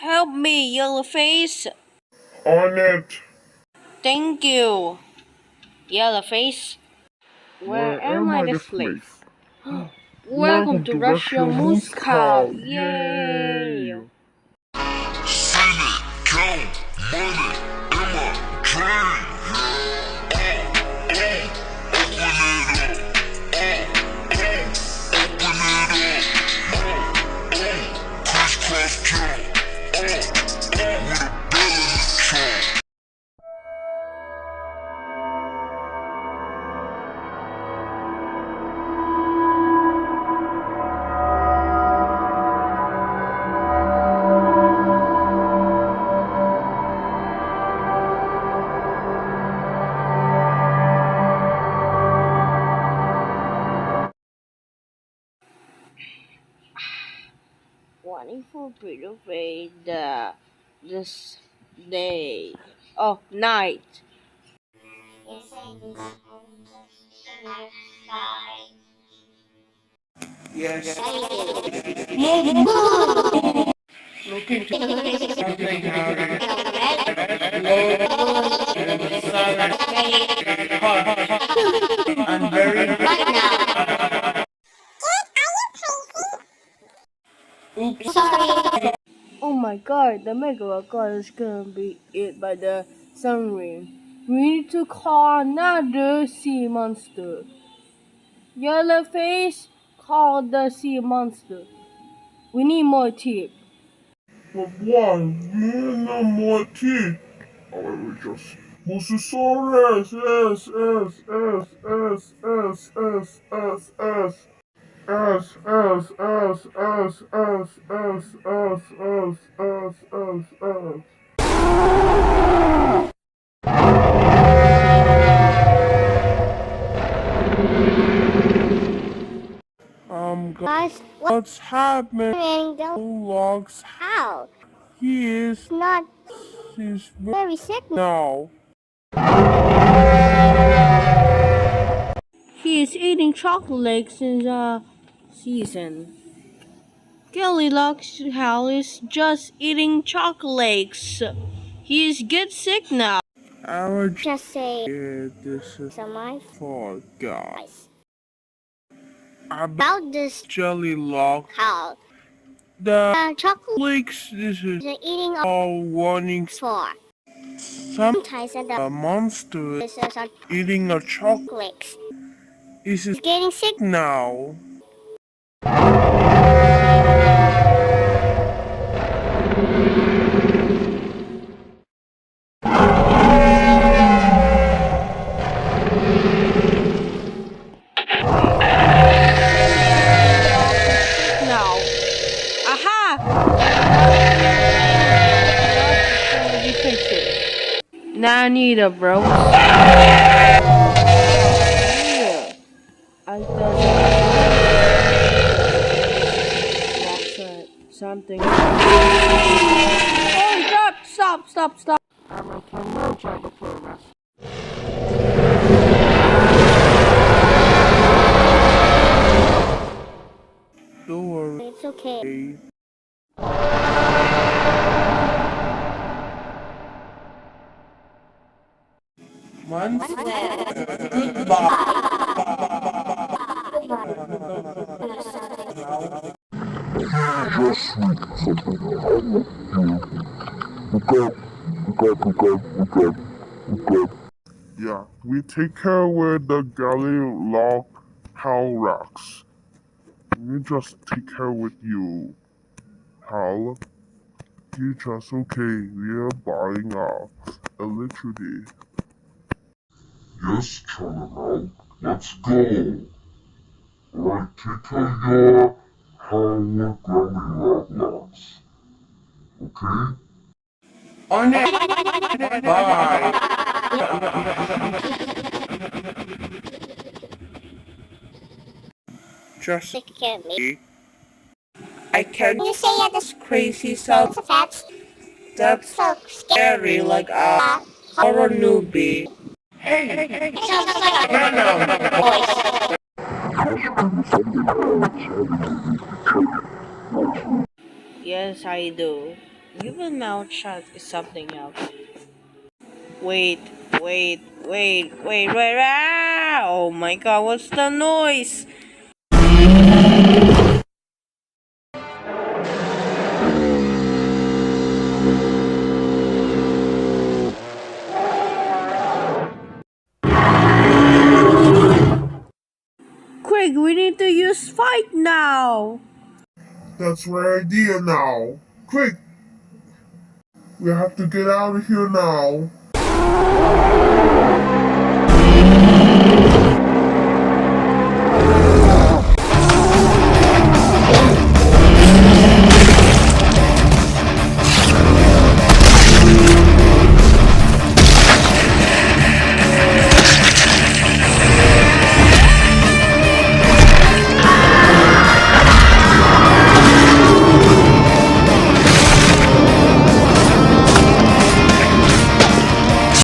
Help me, Yellowface. On it. Thank you, Yellowface. Where am I the slave? Welcome to Russia, Moscow. Yay! Seen it, count money in my drain. Crisscross kill. With a bell in the trunk. Wanting for Peter Fade this day. Oh, night. Yes. Looking to something out and very oops. Oh my god, the Megalocon is gonna be eaten by the submarine. We need to call another sea monster. Yellowface, call the sea monster. We need more teeth. But why? We need no more teeth. Oh, we just. Mosasaurus! Guys, what's happening? Logs. How? He is Not he's very sick. now. He is eating chocolate since season. Goldilocks Hal is just eating chocolates. He is get sick now. I would Just say this is so my for God. guys. About About this jelly log. how The chocolate flakes. This is is eating all warnings. for Sometimes sometimes a monster this is a eating a chocolate chocolate. is He's getting sick. now. Now. Aha! Now I need a bro. Yeah. I thought something. Oh, stop. I'm a commercial for us. Don't worry. It's okay. Once goodbye. Just sweet something. Yeah, we take care with the Goldilocks Hal rocks. We just take care with you, Hal. You just okay. We are buying off electricity. Yes, General, let's go. Right, take care your Howard Grammy Rocklands. Okay? On it. Bye. Just Look at me. I can't You say at this crazy sound. that's That's so scary. scary like a horror newbie. Hey. Sounds like a No. voice. Yes, I do. You will now shut something else. Wait. Ah! Oh my god, what's the noise? Quick, we need to use fight now. That's my idea now. Quick! We have to get out of here now.